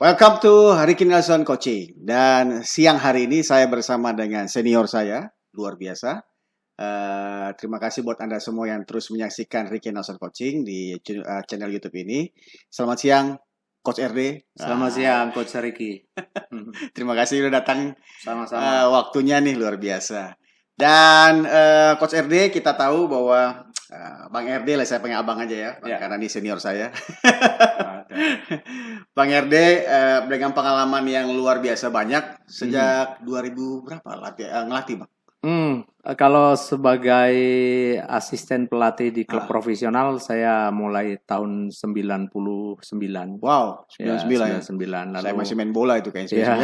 Welcome to Ricky Nelson Coaching. Dan siang hari ini saya bersama dengan senior saya, luar biasa. Terima kasih buat Anda semua yang terus menyaksikan Ricky Nelson Coaching di channel YouTube ini. Selamat siang, Coach RD. Selamat siang, Coach Ricky. Terima kasih sudah datang. Sama-sama. Waktunya nih luar biasa. Dan Coach RD, kita tahu bahwa Bang RD lah, saya panggil abang aja ya, karena ini senior saya. Bang RD dengan pengalaman yang luar biasa banyak sejak 2000 berapa ngelatih Bang? Kalau sebagai asisten pelatih di klub profesional, saya mulai tahun 99. Wow, 99 ya. 99. Lalu, saya masih main bola itu kayaknya. Ya,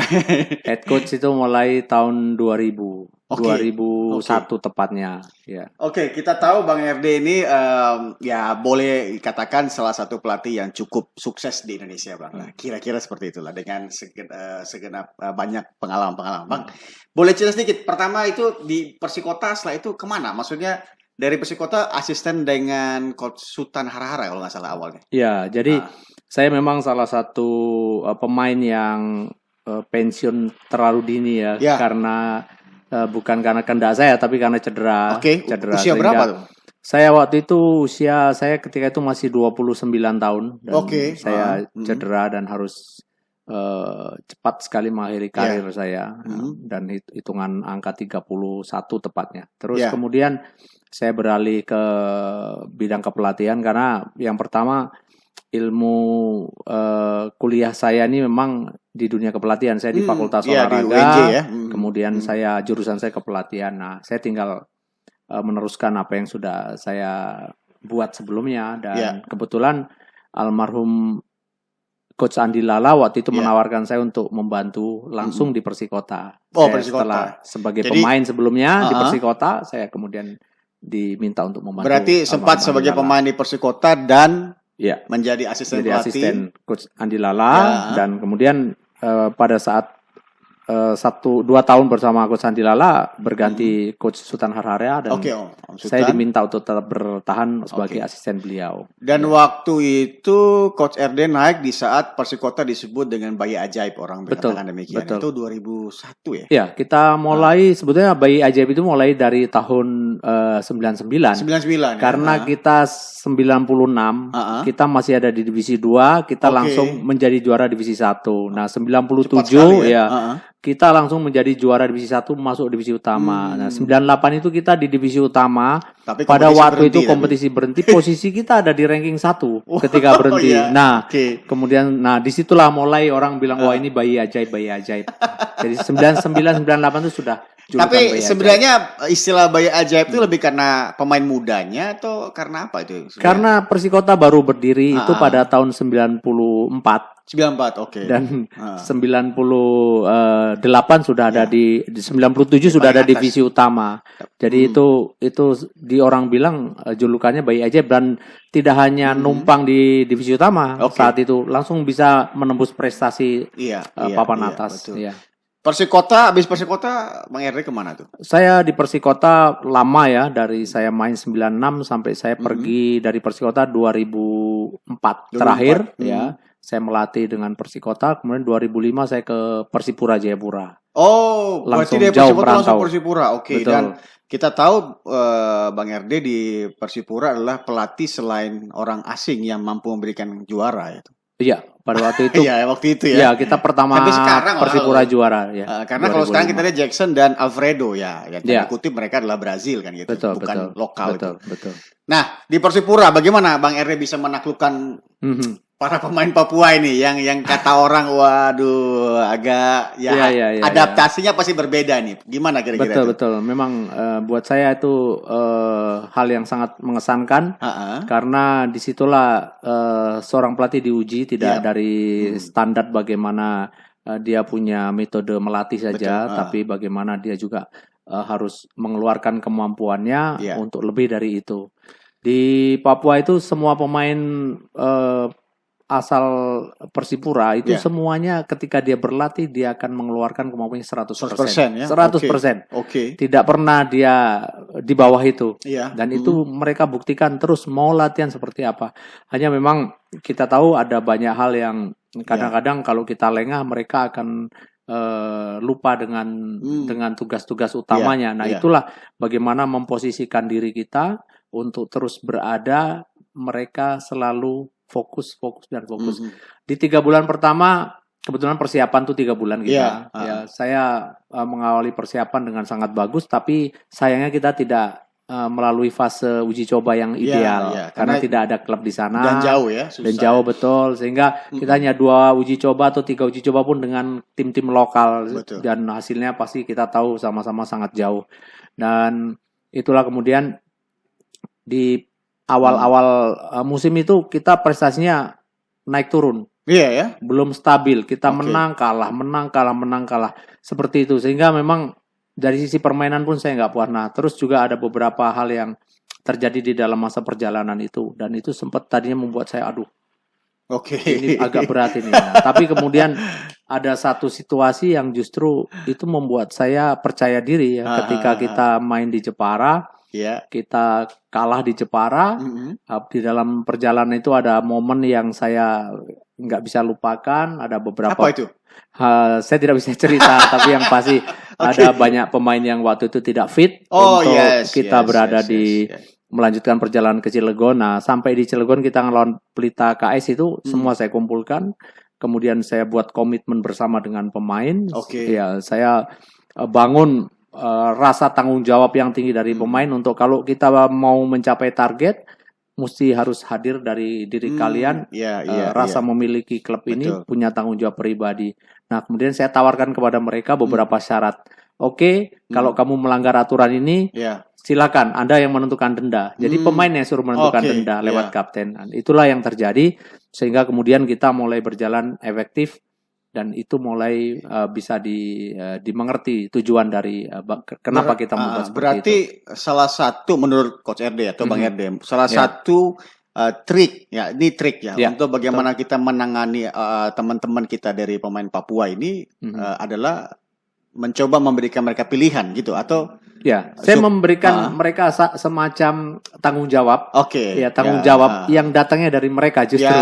head coach itu mulai tahun 2000. 2001 tepatnya. Ya. Oke, kita tahu Bang RD ini ya boleh dikatakan salah satu pelatih yang cukup sukses di Indonesia, Bang. Nah, kira-kira seperti itulah dengan segenap banyak pengalaman-pengalaman. Bang, boleh cerita sedikit. Pertama itu di Persikota, setelah itu kemana? Maksudnya dari Persikota asisten dengan Coach Sultan Harahara kalau nggak salah awalnya. Ya, jadi saya memang salah satu pemain yang pensiun terlalu dini ya. Karena bukan karena kehendak saya, tapi karena cedera. Cedera. Usia berapa tuh? Saya waktu itu saya ketika itu masih 29 tahun dan saya cedera dan harus cepat sekali mengakhiri karir saya dan hitungan angka 31 tepatnya. Terus kemudian saya beralih ke bidang kepelatihan karena yang pertama ilmu kuliah saya ini memang di dunia kepelatihan. Saya di Fakultas Olahraga, di UNJ, ya. Kemudian jurusan saya kepelatihan. Nah, saya tinggal meneruskan apa yang sudah saya buat sebelumnya dan kebetulan almarhum Coach Andi Lala waktu itu menawarkan saya untuk membantu langsung di Persikota. Setelah sebagai pemain sebelumnya di Persikota, saya kemudian diminta untuk membantu. Berarti sempat sebagai pemain di Persikota dan menjadi asisten pelatih Coach Andi Lala dan kemudian pada saat 1-2 tahun bersama Coach Andi Lala berganti Coach Sultan Harahara dan saya diminta untuk tetap bertahan sebagai asisten beliau. Dan waktu itu Coach RD naik di saat Persikota disebut dengan bayi ajaib, orang berkatakan demikian. Itu 2001 ya? Ya, kita mulai sebetulnya bayi ajaib itu mulai dari tahun 99. Karena kita 96, kita masih ada di divisi 2, kita langsung menjadi juara divisi 1. Nah, 97 kita langsung menjadi juara divisi 1 masuk divisi utama. Nah, 98 itu kita di divisi utama. Tapi pada waktu itu kompetisi berhenti, posisi kita ada di ranking 1 ketika berhenti. Kemudian disitulah mulai orang bilang wah ini bayi ajaib. Jadi 99 98 itu sudah. Tapi sebenarnya istilah bayi ajaib itu lebih karena pemain mudanya atau karena apa itu? Karena Persikota baru berdiri itu pada tahun 94. 94, Dan 98 sudah ada di 97 sudah ada divisi utama. Jadi itu di orang bilang julukannya bayi ajaib dan tidak hanya numpang di divisi utama saat itu langsung bisa menembus prestasi papan atas. Persikota, habis Persikota Bang RD kemana tuh? Saya di Persikota lama ya, dari saya main 96 sampai saya pergi dari Persikota 2004 terakhir ya. Saya melatih dengan Persikota, kemudian 2005 saya ke Persipura Jayapura. Oh, langsung berarti dari Persipura langsung Persipura. Betul. Dan kita tahu Bang RD di Persipura adalah pelatih selain orang asing yang mampu memberikan juara itu. Iya, pada waktu itu. waktu itu ya. Iya, kita pertama Persipura juara ya. Karena kalau sekarang kita lihat Jackson dan Alfredo yang kutip mereka adalah Brazil kan gitu, bukan lokal Betul. Nah, di Persipura bagaimana Bang RD bisa menaklukkan para pemain Papua ini yang kata orang waduh agak adaptasinya pasti berbeda nih. Gimana kira-kira? Betul. Memang buat saya itu hal yang sangat mengesankan karena disitulah seorang pelatih diuji tidak dari standar bagaimana dia punya metode melatih saja, tapi bagaimana dia juga harus mengeluarkan kemampuannya untuk lebih dari itu. Di Papua itu semua pemain asal Persipura itu semuanya ketika dia berlatih dia akan mengeluarkan kemampuannya 100%. 100%. Tidak pernah dia di bawah itu. Dan itu mereka buktikan terus mau latihan seperti apa. Hanya memang kita tahu ada banyak hal yang Kadang-kadang kalau kita lengah mereka akan lupa dengan tugas-tugas utamanya. Nah, itulah bagaimana memposisikan diri kita untuk terus berada, mereka selalu fokus. Di 3 bulan pertama, kebetulan persiapan tuh 3 bulan kita. Saya mengawali persiapan dengan sangat bagus, tapi sayangnya kita tidak melalui fase uji coba yang ideal karena tidak ada klub di sana dan jauh ya, susah. Dan jauh betul, sehingga kita hanya 2 uji coba atau 3 uji coba pun dengan tim-tim lokal. Betul. Dan hasilnya pasti kita tahu sama-sama sangat jauh. Dan itulah kemudian di awal-awal musim itu kita prestasinya naik turun. Iya ya, belum stabil, kita menang kalah seperti itu, sehingga memang dari sisi permainan pun saya nggak puas. Nah, terus juga ada beberapa hal yang terjadi di dalam masa perjalanan itu, dan itu sempat tadinya membuat saya ini agak berat ini. Nah, tapi kemudian ada satu situasi yang justru itu membuat saya percaya diri ya, ketika kita main di Jepara, kita kalah di Jepara. Di dalam perjalanan itu ada momen yang saya nggak bisa lupakan. Ada beberapa. Apa itu? Saya tidak bisa cerita, tapi yang pasti ada banyak pemain yang waktu itu tidak fit untuk kita berada di melanjutkan perjalanan ke Cilegon. Nah, sampai di Cilegon kita ngelawan Pelita KS itu semua saya kumpulkan. Kemudian saya buat komitmen bersama dengan pemain. Ya, saya bangun rasa tanggung jawab yang tinggi dari pemain untuk kalau kita mau mencapai target, mesti harus hadir dari diri kalian, rasa memiliki klub ini, punya tanggung jawab pribadi. Nah, kemudian saya tawarkan kepada mereka beberapa syarat. Kalau kamu melanggar aturan ini, silakan, Anda yang menentukan denda. Jadi pemain yang suruh menentukan denda lewat kapten. Itulah yang terjadi, sehingga kemudian kita mulai berjalan efektif, dan itu mulai bisa dimengerti tujuan dari kenapa kita membuat seperti berarti itu. Salah satu menurut Coach RD atau Bang RD, salah satu trik ya, ini trik ya untuk bagaimana kita menangani teman-teman kita dari pemain Papua ini adalah mencoba memberikan mereka pilihan gitu, atau saya memberikan mereka semacam tanggung jawab. Tanggung jawab yang datangnya dari mereka justru.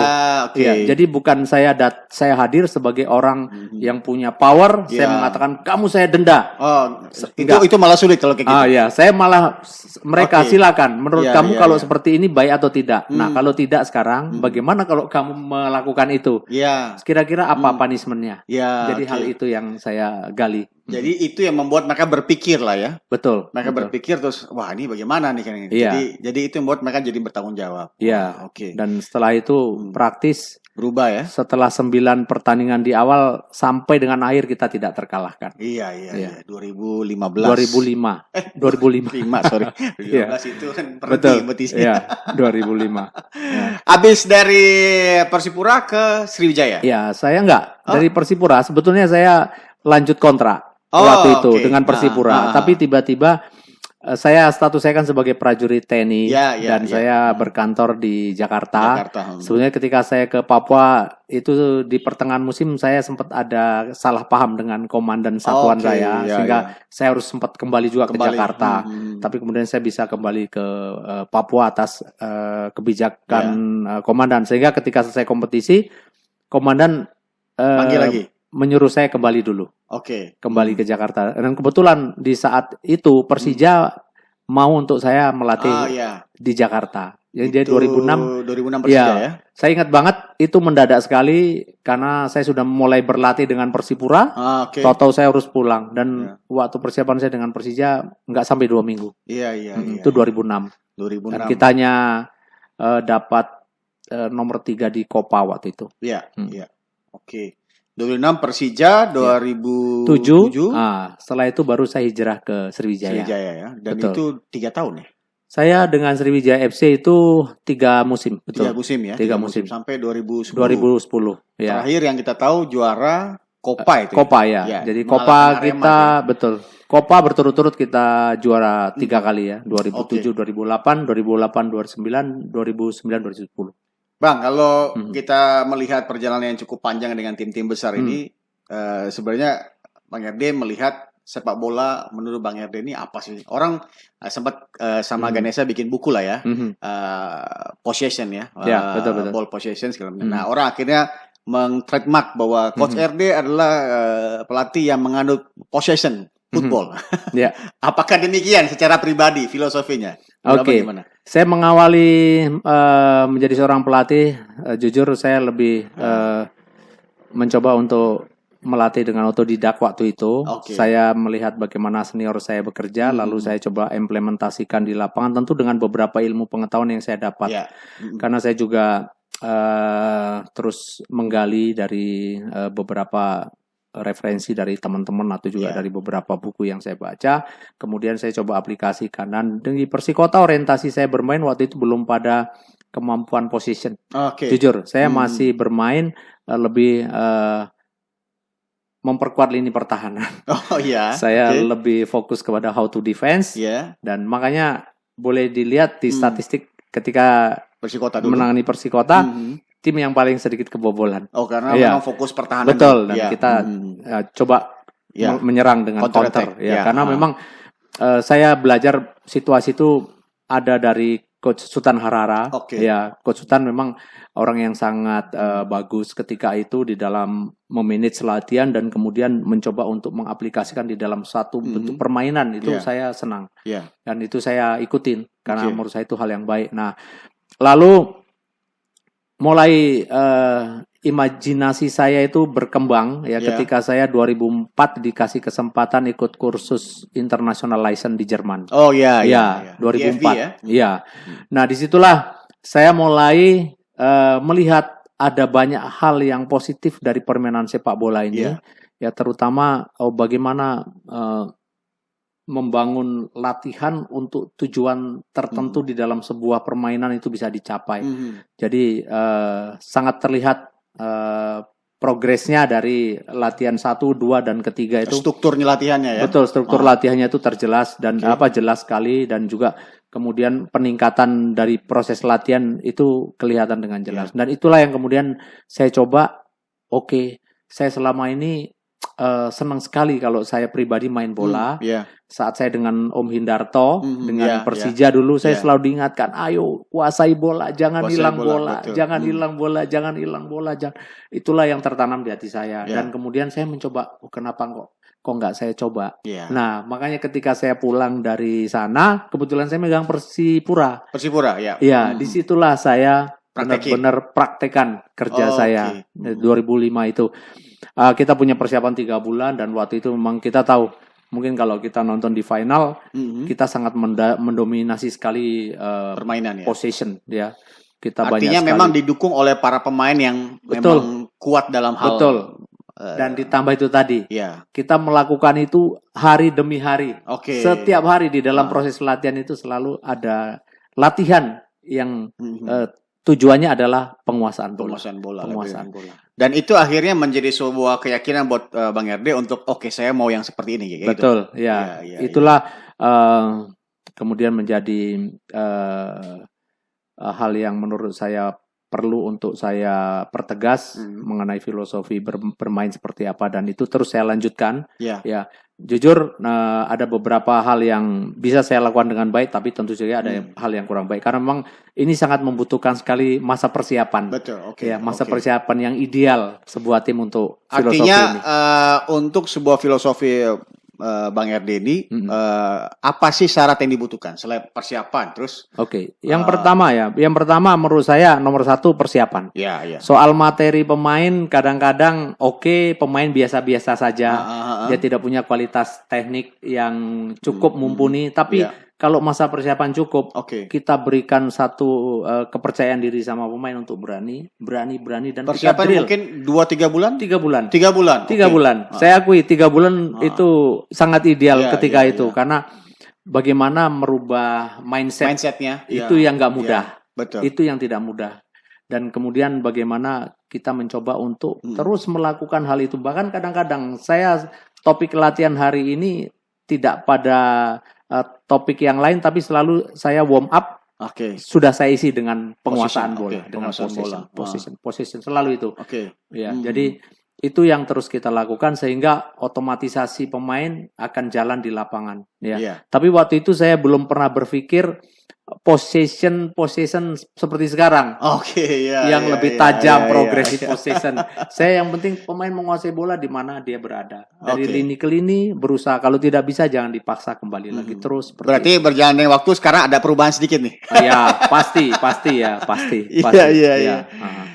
Jadi bukan saya hadir sebagai orang yang punya power, saya mengatakan kamu saya denda. Itu malah sulit kalau kayak gitu. Saya malah mereka silakan. Menurut kamu kalau seperti ini baik atau tidak? Nah, kalau tidak sekarang, bagaimana kalau kamu melakukan itu? Kira-kira apa punishment-nya? Jadi hal itu yang saya gali. Jadi itu yang membuat mereka berpikir lah ya. Betul. Mereka berpikir terus, wah ini bagaimana nih kan ini. Jadi itu yang membuat mereka jadi bertanggung jawab. Dan setelah itu praktis berubah ya. Setelah 9 pertandingan di awal sampai dengan akhir kita tidak terkalahkan. 2015. 2005, sorry. 2015 itu kan berhenti. 2005. Habis dari Persipura ke Sriwijaya. Saya enggak. Dari Persipura sebetulnya saya lanjut kontrak waktu itu dengan Persipura, tapi tiba-tiba saya status saya kan sebagai prajurit TNI dan saya berkantor di Jakarta. Sebenarnya ketika saya ke Papua itu di pertengahan musim saya sempat ada salah paham dengan komandan satuan saya, sehingga saya harus sempat kembali juga ke Jakarta. Tapi kemudian saya bisa kembali ke Papua atas kebijakan komandan, sehingga ketika selesai kompetisi komandan panggil lagi, menyuruh saya kembali dulu. Kembali ke Jakarta. Dan kebetulan di saat itu Persija mau untuk saya melatih di Jakarta. Jadi 2006 Persija ya. Saya ingat banget itu mendadak sekali karena saya sudah mulai berlatih dengan Persipura. Tahu-tahu saya harus pulang, dan waktu persiapan saya dengan Persija nggak sampai 2 minggu. Itu 2006. Dan kitanya dapat nomor 3 di Copa waktu itu. 2006 Persija, 2007. Setelah itu baru saya hijrah ke Sriwijaya. Ya. Dan itu 3 tahun ya? Saya dengan Sriwijaya FC itu 3 musim. 3 musim ya? 3 musim. Sampai 2010. 2010. Terakhir yang kita tahu juara Copa itu. Copa ya. Jadi Copa kita, betul. Copa berturut-turut kita juara 3 kali ya. 2007, 2008, 2009, 2010. Bang, kalau kita melihat perjalanan yang cukup panjang dengan tim-tim besar ini, sebenarnya Bang RD melihat sepak bola menurut Bang RD ini apa sih? Orang sempat sama Ganesha bikin buku lah ya, possession ya, betul. ball possession segala macam. Nah, orang akhirnya mengtrademark bahwa Coach RD adalah pelatih yang menganut possession football. Ya. Apakah demikian secara pribadi filosofinya? Oke. Saya mengawali menjadi seorang pelatih, jujur saya lebih mencoba untuk melatih dengan otodidak waktu itu. Saya melihat bagaimana senior saya bekerja, lalu saya coba implementasikan di lapangan, tentu dengan beberapa ilmu pengetahuan yang saya dapat. Karena saya juga terus menggali dari beberapa referensi dari teman-teman atau juga dari beberapa buku yang saya baca. Kemudian saya coba aplikasikan, dan di Persikota orientasi saya bermain waktu itu belum pada kemampuan position. Jujur, saya masih bermain lebih memperkuat lini pertahanan. Saya lebih fokus kepada how to defense. Dan makanya boleh dilihat di statistik ketika Persikota menangani Persikota, tim yang paling sedikit kebobolan. Karena memang fokus pertahanan. Betul, dan kita coba menyerang dengan counter. Karena memang saya belajar situasi itu ada dari Coach Sultan Harara. Coach Sultan memang orang yang sangat bagus ketika itu di dalam memanage latihan dan kemudian mencoba untuk mengaplikasikan di dalam satu bentuk permainan. Itu saya senang. Dan itu saya ikutin karena menurut saya itu hal yang baik. Nah, lalu mulai imajinasi saya itu berkembang ketika saya 2004 dikasih kesempatan ikut kursus international license di Jerman. 2004. Nah, disitulah saya mulai melihat ada banyak hal yang positif dari permainan sepak bola ini. Terutama bagaimana membangun latihan untuk tujuan tertentu di dalam sebuah permainan itu bisa dicapai. Jadi sangat terlihat progresnya dari latihan 1, 2, dan ketiga itu. Strukturnya latihannya Betul, struktur latihannya itu terjelas dan jelas sekali, dan juga kemudian peningkatan dari proses latihan itu kelihatan dengan jelas. Dan itulah yang kemudian saya coba, saya selama ini senang sekali kalau saya pribadi main bola. Saat saya dengan Om Hindarto, dengan Persija dulu, saya selalu diingatkan, ayo kuasai bola, jangan hilang bola, jangan hilang bola, jangan hilang bola. Itulah yang tertanam di hati saya. Dan kemudian saya mencoba, kenapa kok nggak saya coba? Nah, makanya ketika saya pulang dari sana, kebetulan saya megang Persipura. Disitulah saya benar-benar praktekan kerja saya 2005 itu. Kita punya persiapan 3 bulan, dan waktu itu memang kita tahu mungkin kalau kita nonton di final, kita sangat mendominasi sekali permainan possession Kita artinya banyak memang didukung oleh para pemain yang memang kuat dalam hal. Dan ditambah itu tadi, kita melakukan itu hari demi hari. Setiap hari di dalam proses latihan itu selalu ada latihan yang tujuannya adalah penguasaan bola. Dan itu akhirnya menjadi sebuah keyakinan buat Bang RD untuk saya mau yang seperti ini. Betul, itulah kemudian menjadi hal yang menurut saya perlu untuk saya pertegas mengenai filosofi bermain seperti apa, dan itu terus saya lanjutkan. Jujur ada beberapa hal yang bisa saya lakukan dengan baik, tapi tentu saja ada hal yang kurang baik karena memang ini sangat membutuhkan sekali masa persiapan. Masa persiapan yang ideal sebuah tim untuk filosofi ini. Artinya untuk sebuah filosofi Bang RD ini apa sih syarat yang dibutuhkan selain persiapan? Terus yang pertama menurut saya nomor 1 persiapan. Soal materi pemain kadang-kadang pemain biasa-biasa saja, dia tidak punya kualitas teknik yang cukup mumpuni, tapi kalau masa persiapan cukup, kita berikan satu kepercayaan diri sama pemain untuk berani dan persiapan kita mungkin 2-3 bulan? 3 bulan. 3 bulan. 3 bulan. Saya akui 3 bulan itu sangat ideal ketika itu karena bagaimana merubah mindsetnya itu yang nggak mudah. Itu yang tidak mudah. Dan kemudian bagaimana kita mencoba untuk terus melakukan hal itu. Bahkan kadang-kadang saya topik latihan hari ini tidak pada topik yang lain, tapi selalu saya warm up. Sudah saya isi dengan penguasaan bola, dengan possession selalu itu. Jadi itu yang terus kita lakukan sehingga otomatisasi pemain akan jalan di lapangan. Tapi waktu itu saya belum pernah berpikir possession seperti sekarang. Oke, ya. Yang lebih tajam, progressive possession. Saya yang penting pemain menguasai bola di mana dia berada. Dari lini ke lini berusaha. Kalau tidak bisa jangan dipaksa kembali lagi terus. Berarti berjalan dengan waktu sekarang ada perubahan sedikit nih. Ya, pasti. Iya.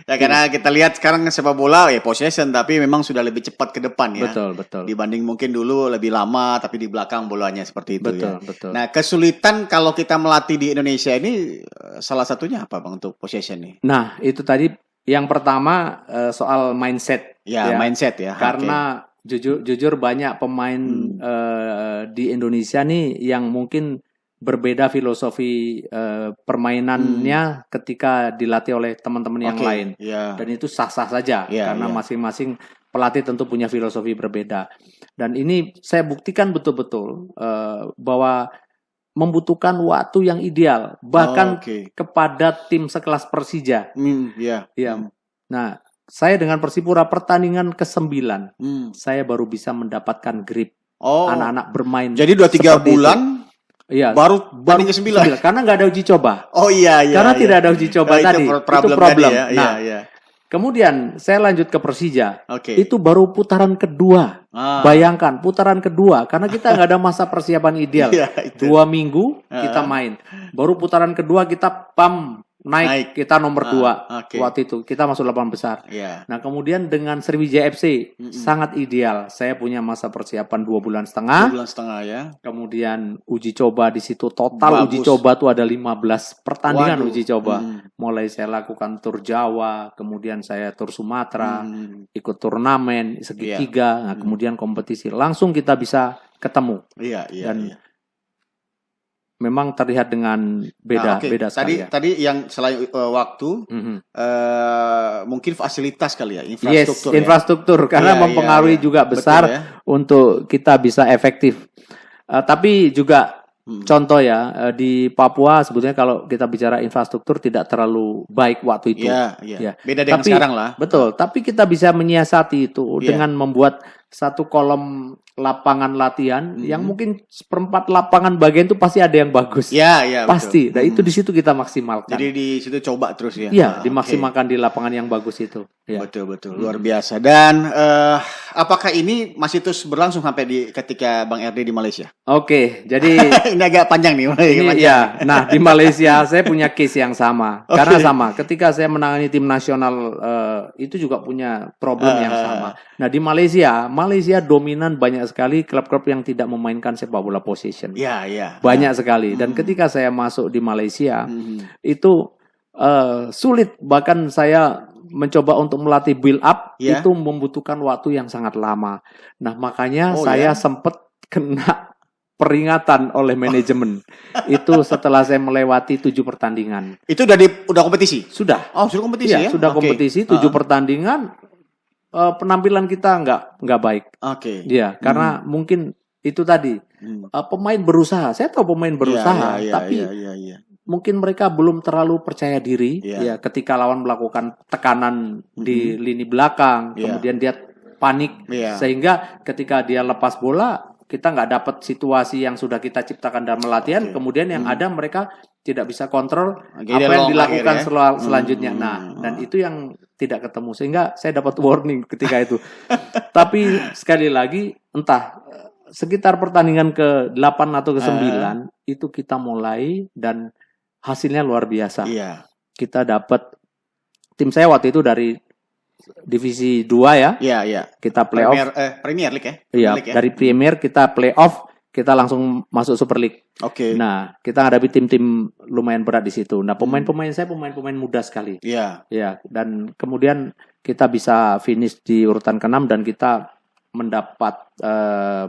Ya karena kita lihat sekarang sepak bola ya possession tapi memang sudah lebih cepat ke depan ya. Betul. Dibanding mungkin dulu lebih lama tapi di belakang bolanya seperti itu ya. Betul. Nah, kesulitan kalau kita melatih di Indonesia ini salah satunya apa Bang untuk possession nih? Nah, itu tadi yang pertama soal mindset. Ya, mindset ya. Karena jujur banyak pemain di Indonesia nih yang mungkin berbeda filosofi permainannya ketika dilatih oleh teman-teman yang lain. Dan itu sah-sah saja karena masing-masing pelatih tentu punya filosofi berbeda. Dan ini saya buktikan betul-betul bahwa membutuhkan waktu yang ideal bahkan kepada tim sekelas Persija. Nah, saya dengan Persipura pertandingan ke-9 saya baru bisa mendapatkan grip anak-anak bermain. Jadi 2-3 bulan Iya, baru ke-9 karena nggak ada uji coba. Karena tidak ada uji coba tadi. Itu problem. Kemudian saya lanjut ke Persija. Itu baru putaran kedua. Bayangkan putaran kedua karena kita nggak ada masa persiapan ideal. 2 minggu kita main. Baru putaran kedua kita naik kita nomor 2 waktu itu kita masuk 8 besar. Nah kemudian dengan Sriwijaya FC sangat ideal. Saya punya masa persiapan 2 bulan setengah. 2 bulan setengah ya. Kemudian uji coba di situ total. Uji coba tuh ada 15 pertandingan. Uji coba. Mulai saya lakukan tur Jawa, kemudian saya tur Sumatera, ikut turnamen segitiga. Nah kemudian kompetisi langsung kita bisa ketemu. Dan memang terlihat dengan beda sekali. Tadi yang selain waktu, mungkin fasilitas kali ya, infrastruktur. Infrastruktur karena mempengaruhi juga besar untuk kita bisa efektif. Tapi juga contoh ya di Papua sebetulnya kalau kita bicara infrastruktur tidak terlalu baik waktu itu. Beda dengan sekarang lah. Betul. Tapi kita bisa menyiasati itu dengan membuat satu kolom lapangan latihan yang mungkin seperempat lapangan bagian itu pasti ada yang bagus. Pasti. Dan itu di situ kita maksimalkan. Jadi di situ coba terus ya. Dimaksimalkan di lapangan yang bagus itu. Betul. Luar biasa. Dan apakah ini masih terus berlangsung sampai ketika Bang RD di Malaysia? Jadi ini agak panjang nih. Nah di Malaysia saya punya case yang sama. Karena sama. Ketika saya menangani tim nasional itu juga punya problem yang sama. Nah di Malaysia dominan banyak sekali klub-klub yang tidak memainkan sepak bola possession. Banyak sekali. Dan ketika saya masuk di Malaysia itu sulit. Bahkan saya mencoba untuk melatih build up itu membutuhkan waktu yang sangat lama. Nah makanya saya sempat kena peringatan oleh manajemen. Itu setelah saya melewati 7 pertandingan. Itu udah kompetisi? Sudah. Sudah kompetisi ya? Sudah kompetisi 7 pertandingan. Penampilan kita nggak baik. Karena mungkin itu tadi pemain berusaha. Saya tahu pemain berusaha, tapi mungkin mereka belum terlalu percaya diri. Ketika lawan melakukan tekanan di lini belakang, kemudian dia panik, sehingga ketika dia lepas bola kita nggak dapat situasi yang sudah kita ciptakan dalam latihan. Kemudian yang ada mereka tidak bisa kontrol apa yang dilakukan selanjutnya. Nah, dan itu yang tidak ketemu sehingga saya dapat warning ketika itu. Tapi sekali lagi entah sekitar pertandingan ke-8 atau ke-9 itu kita mulai dan hasilnya luar biasa. Kita dapat tim saya waktu itu dari divisi 2 ya. Kita playoff. Premier League ya. Dari Premier kita playoff, kita langsung masuk Super League. Nah, kita hadapi tim-tim lumayan berat di situ. Nah, pemain-pemain saya pemain-pemain muda sekali. Dan kemudian kita bisa finish di urutan ke-6 dan kita mendapat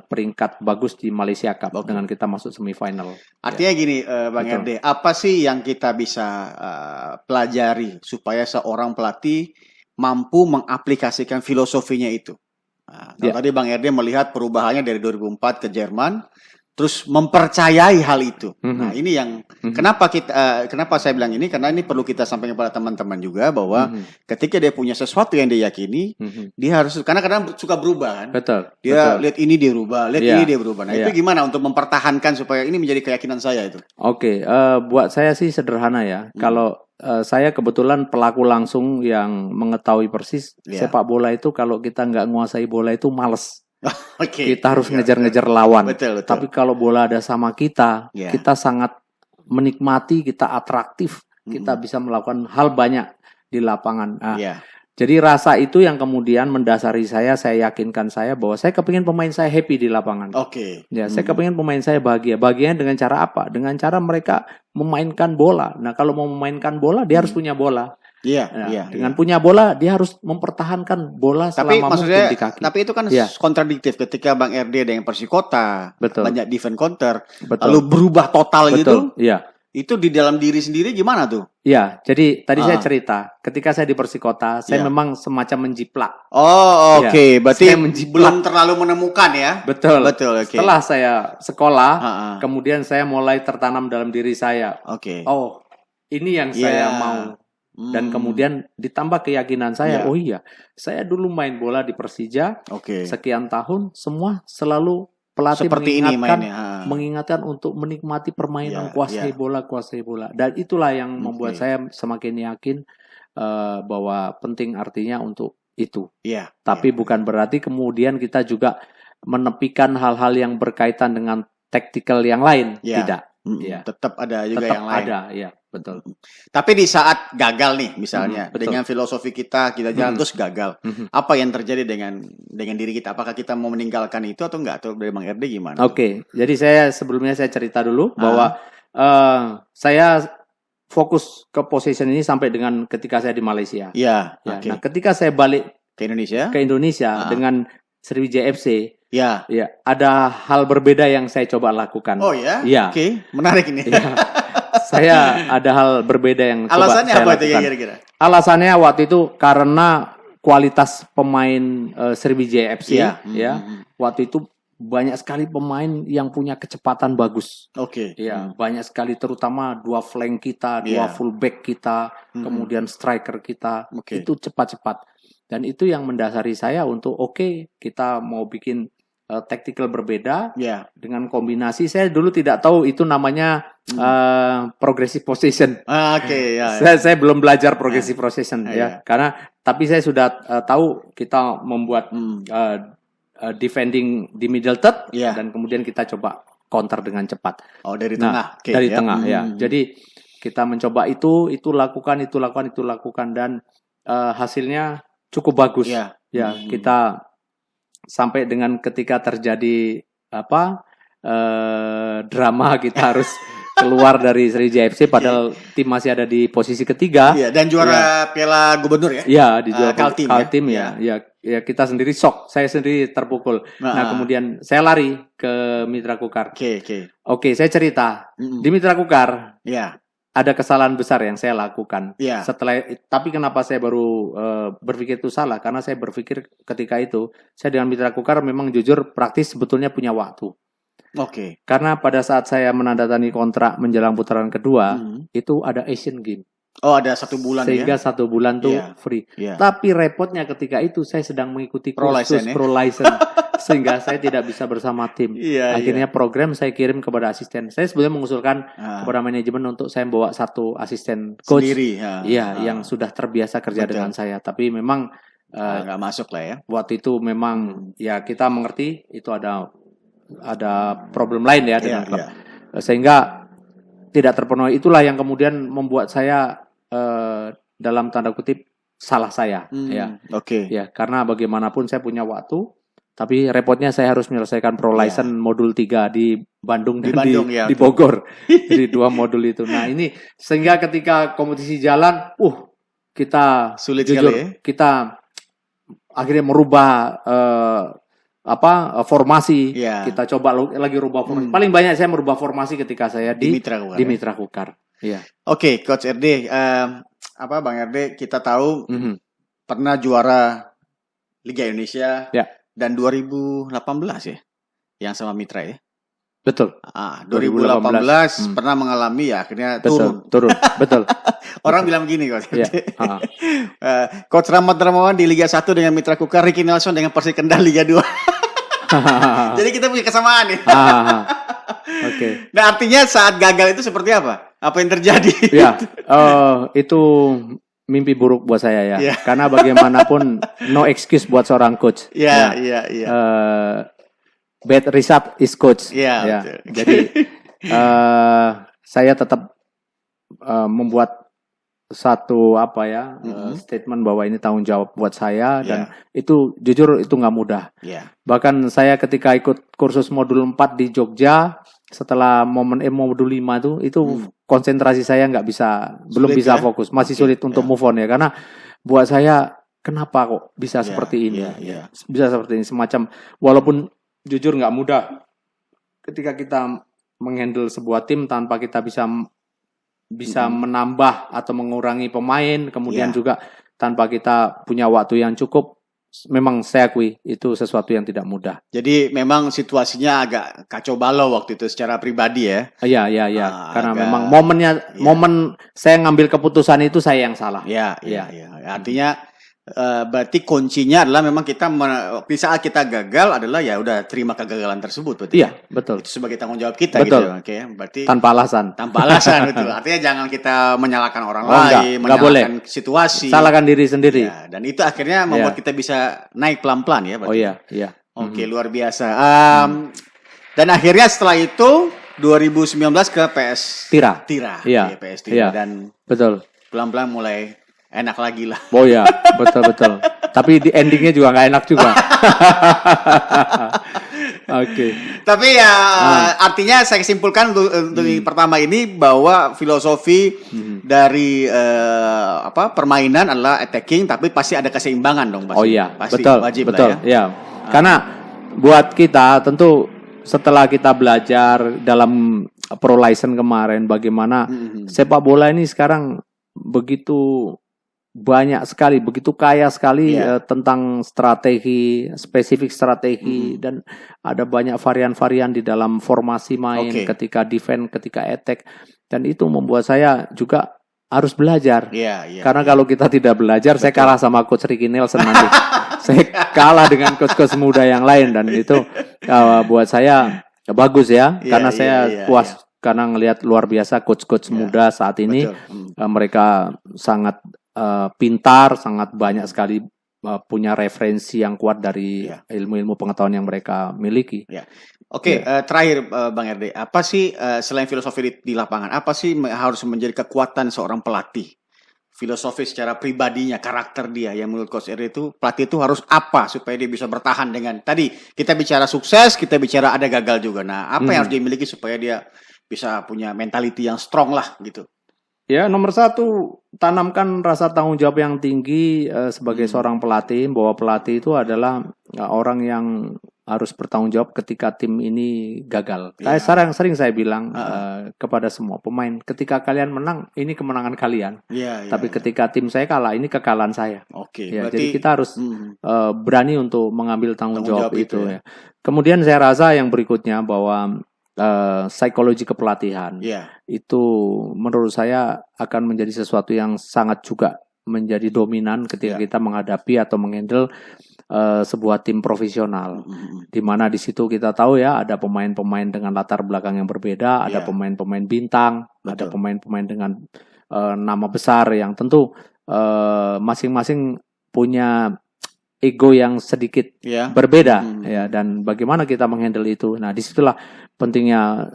peringkat bagus di Malaysia Cup dengan kita masuk semifinal. Artinya gini, Bang RD, apa sih yang kita bisa pelajari supaya seorang pelatih mampu mengaplikasikan filosofinya itu? Tadi Bang RD melihat perubahannya dari 2004 ke Jerman, terus mempercayai hal itu. Nah, ini yang kenapa saya bilang ini, karena ini perlu kita sampaikan kepada teman-teman juga bahwa ketika dia punya sesuatu yang dia yakini, dia harus, karena kadang suka berubah kan. Betul. Dia lihat ini dia berubah, lihat ini dia berubah. Nah, itu gimana untuk mempertahankan supaya ini menjadi keyakinan saya itu? Oke, buat saya sih sederhana ya. Kalau saya kebetulan pelaku langsung yang mengetahui persis sepak bola itu, kalau kita nggak menguasai bola itu males. Kita harus ngejar-ngejar lawan. Betul. Tapi kalau bola ada sama kita, kita sangat menikmati, kita atraktif, kita bisa melakukan hal banyak di lapangan. Nah, jadi rasa itu yang kemudian mendasari saya yakinkan saya bahwa saya kepingin pemain saya happy di lapangan. Ya, saya kepingin pemain saya bahagia. Bahagianya dengan cara apa? Dengan cara mereka memainkan bola. Nah, kalau mau memainkan bola, dia harus punya bola. Dengan punya bola, dia harus mempertahankan bola selama mungkin di kaki. Tapi itu kan kontradiktif ketika Bang RD dengan Persikota, banyak defense counter, lalu berubah total gitu. Itu di dalam diri sendiri gimana tuh? Ya, jadi tadi saya cerita, ketika saya di Persikota, saya memang semacam menjiplak. Berarti belum terlalu menemukan ya? Betul. Setelah saya sekolah, kemudian saya mulai tertanam dalam diri saya. Oh, ini yang saya mau. Dan kemudian ditambah keyakinan saya, oh iya, saya dulu main bola di Persija, sekian tahun, semua selalu pelatih mengingatkan untuk menikmati permainan, kuasai bola. Dan itulah yang membuat saya semakin yakin bahwa penting artinya untuk itu. Tapi bukan berarti kemudian kita juga menepikan hal-hal yang berkaitan dengan taktikal yang lain, tidak. Tetap ada juga yang lain. Betul. Tapi di saat gagal nih, misalnya dengan filosofi kita jalan terus gagal, apa yang terjadi dengan diri kita? Apakah kita mau meninggalkan itu atau enggak? Atau dari Bang RD gimana? Jadi sebelumnya saya cerita dulu bahwa saya fokus ke position ini sampai dengan ketika saya di Malaysia. Nah, ketika saya balik ke Indonesia dengan Sriwijaya FC. Ada hal berbeda yang saya coba lakukan. Menarik ini. Saya ada hal berbeda yang alasannya coba saya lakukan. Kira-kira? Alasannya waktu itu karena kualitas pemain Sriwijaya FC waktu itu banyak sekali pemain yang punya kecepatan bagus. Banyak sekali, terutama dua flank kita, dua fullback kita, kemudian striker kita, itu cepat-cepat. Dan itu yang mendasari saya untuk kita mau bikin tactical berbeda dengan kombinasi. Saya dulu tidak tahu itu namanya progressive possession. Saya belum belajar progressive possession karena tapi saya sudah tahu kita membuat defending di middle third dan kemudian kita coba counter dengan cepat. Dari tengah. Dari tengah Jadi kita mencoba itu lakukan dan hasilnya cukup bagus. Kita sampai dengan ketika terjadi drama kita harus keluar dari Sriwijaya FC padahal tim masih ada di posisi ketiga. Dan juara Piala Gubernur di juara Kaltim kita sendiri shock, saya sendiri terpukul. Nah, kemudian saya lari ke Mitra Kukar. Saya cerita di Mitra Kukar. Ada kesalahan besar yang saya lakukan. Tapi kenapa saya baru berpikir itu salah? Karena saya berpikir ketika itu saya dengan Mitra Kukar memang jujur praktis sebetulnya punya waktu. Karena pada saat saya menandatangani kontrak menjelang putaran kedua itu ada Asian Games. Ada 1 bulan sehingga 1 bulan tuh free. Tapi repotnya ketika itu saya sedang mengikuti kursus pro license sehingga saya tidak bisa bersama tim. Akhirnya program saya kirim kepada asisten. Saya sebenarnya mengusulkan kepada manajemen untuk saya bawa 1 asisten coach sendiri. Yang sudah terbiasa kerja dengan saya. Tapi memang nggak masuk lah ya. Waktu itu memang kita mengerti itu ada problem lain dengan klub. Sehingga tidak terpenuhi. Itulah yang kemudian membuat saya dalam tanda kutip salah saya. Karena bagaimanapun saya punya waktu, tapi repotnya saya harus menyelesaikan pro license modul 3 di Bandung dan di Bogor. Jadi 2 modul itu. Nah, ini sehingga ketika kompetisi jalan, kita sulit jujur sekali kita akhirnya merubah formasi. Kita coba lagi rubah formasi. Paling banyak saya merubah formasi ketika saya di Mitra Kukar. Coach RD, Bang RD, kita tahu pernah juara Liga Indonesia dan 2018 yang sama Mitra Betul. 2018 pernah mengalami ya akhirnya turun. Betul. Orang bilang begini Coach. Iya. Coach Rahmat Darmawan di Liga 1 dengan Mitra Kukar, Ricky Nelson dengan Persik Kendal Liga 2. Jadi kita punya kesamaan nih. Oke. Nah, artinya saat gagal itu seperti apa? Apa yang terjadi? Ya, itu mimpi buruk buat saya ya. Yeah. Karena bagaimanapun no excuse buat seorang coach. Iya. Bad result is coach. Iya. Ya. Jadi saya tetap membuat satu statement bahwa ini tanggung jawab buat saya dan itu jujur itu nggak mudah. Bahkan saya ketika ikut kursus modul 4 di Jogja setelah momen modul 5 itu konsentrasi saya belum bisa fokus, masih sulit untuk move on ya, karena buat saya kenapa kok bisa seperti ini, bisa seperti ini, semacam walaupun jujur nggak mudah ketika kita menghandle sebuah tim tanpa kita bisa menambah atau mengurangi pemain, kemudian juga tanpa kita punya waktu yang cukup. Memang saya akui itu sesuatu yang tidak mudah. Jadi memang situasinya agak kacau balau waktu itu secara pribadi ya. Iya. Karena memang momen saya ngambil keputusan itu saya yang salah. Iya. Artinya berarti kuncinya adalah memang kita di saat kita gagal adalah ya udah terima kegagalan tersebut berarti. Iya, betul. Itu sebagai tanggung jawab kita betul. gitu. Oke, berarti tanpa alasan betul. Artinya jangan kita menyalahkan orang lain, menyalahkan situasi. Salahkan diri sendiri. Ya, dan itu akhirnya membuat kita bisa naik pelan-pelan ya berarti. Oh iya. Oke, luar biasa. Dan akhirnya setelah itu 2019 ke PS Tira. Iya, PS Tira dan betul. Pelan-pelan mulai enak lagi lah. Oh ya, betul. Tapi di endingnya juga nggak enak juga. Oke. Tapi ya artinya saya simpulkan untuk pertama ini bahwa filosofi dari permainan adalah attacking, tapi pasti ada keseimbangan dong. Pasti. Oh iya, pasti, betul. Wajib betul. lah ya. Karena buat kita tentu setelah kita belajar dalam pro license kemarin bagaimana sepak bola ini sekarang begitu banyak sekali, begitu kaya sekali tentang strategi, spesifik strategi dan ada banyak varian-varian di dalam formasi main, ketika defense, ketika attack, dan itu membuat saya juga harus belajar. Karena kalau kita tidak belajar, saya kalah sama coach Ricky Nelson nanti. Saya kalah dengan coach-coach muda yang lain dan itu buat saya bagus ya, karena saya puas karena ngelihat luar biasa coach-coach muda saat ini. Mereka sangat pintar, sangat banyak sekali punya referensi yang kuat dari ilmu-ilmu pengetahuan yang mereka miliki. Terakhir Bang RD, apa sih selain filosofi di lapangan, apa sih harus menjadi kekuatan seorang pelatih? Filosofi secara pribadinya, karakter dia yang menurut Coach RD itu pelatih itu harus apa supaya dia bisa bertahan dengan tadi kita bicara sukses, kita bicara ada gagal juga. Nah, apa yang harus dimiliki supaya dia bisa punya mentality yang strong lah gitu? Ya, nomor 1, tanamkan rasa tanggung jawab yang tinggi sebagai seorang pelatih, bahwa pelatih itu adalah orang yang harus bertanggung jawab ketika tim ini gagal. Sering saya bilang kepada semua pemain, ketika kalian menang, ini kemenangan kalian. Tapi ketika tim saya kalah, ini kekalahan saya. Berarti, jadi kita harus berani untuk mengambil tanggung jawab itu. Ya. Kemudian saya rasa yang berikutnya bahwa psikologi kepelatihan itu menurut saya akan menjadi sesuatu yang sangat juga menjadi dominan ketika kita menghadapi atau menghandle sebuah tim profesional, di mana di situ kita tahu ya ada pemain-pemain dengan latar belakang yang berbeda, ada pemain-pemain bintang, ada pemain-pemain dengan nama besar yang tentu masing-masing punya ego yang sedikit berbeda ya, dan bagaimana kita menghandle itu. Nah, disitulah pentingnya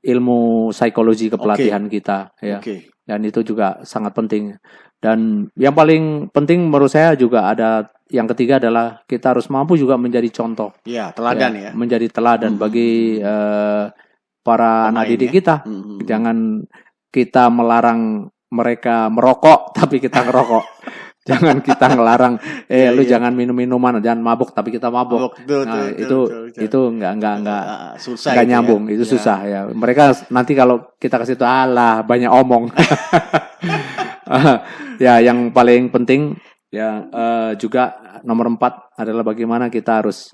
ilmu psikologi kepelatihan kita ya. Dan itu juga sangat penting. Dan yang paling penting menurut saya juga ada yang ketiga adalah kita harus mampu juga menjadi contoh. Teladan ya. Menjadi teladan bagi para anak didik kita. Jangan kita melarang mereka merokok tapi kita ngerokok. Jangan kita ngelarang lu jangan minum minuman, jangan mabuk tapi kita mabuk. Itu enggak susah, enggak nyambung, itu susah ya. Mereka nanti kalau kita kasih tahu banyak omong. Ya, yang paling penting ya juga nomor 4 adalah bagaimana kita harus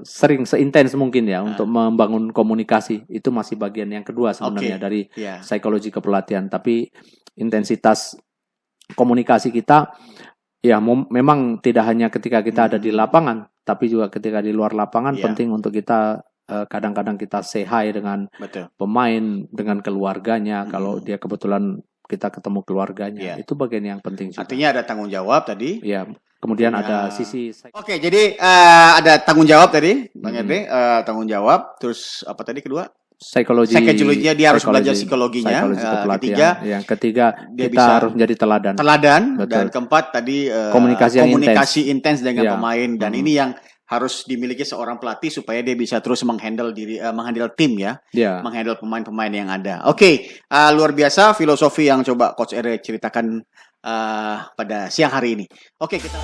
seintens mungkin ya untuk membangun komunikasi. Itu masih bagian yang kedua sebenarnya dari psikologi kepelatihan. Tapi intensitas komunikasi kita ya memang tidak hanya ketika kita ada di lapangan, tapi juga ketika di luar lapangan penting untuk kita kadang-kadang kita say hi dengan pemain, dengan keluarganya. Kalau dia kebetulan kita ketemu keluarganya, itu bagian yang penting juga. Artinya ada tanggung jawab tadi. Ya, kemudian ada sisi. Oke, jadi ada tanggung jawab tadi, Bang Erde, tanggung jawab. Terus apa tadi kedua? Psikologinya dia harus belajar psikologinya. Yang ketiga kita harus menjadi teladan. Dan keempat tadi komunikasi intens dengan pemain. Dan ini yang harus dimiliki seorang pelatih supaya dia bisa terus menghandle tim menghandle pemain-pemain yang ada. Oke, luar biasa filosofi yang coba Coach Ere ceritakan pada siang hari ini. Oke, kita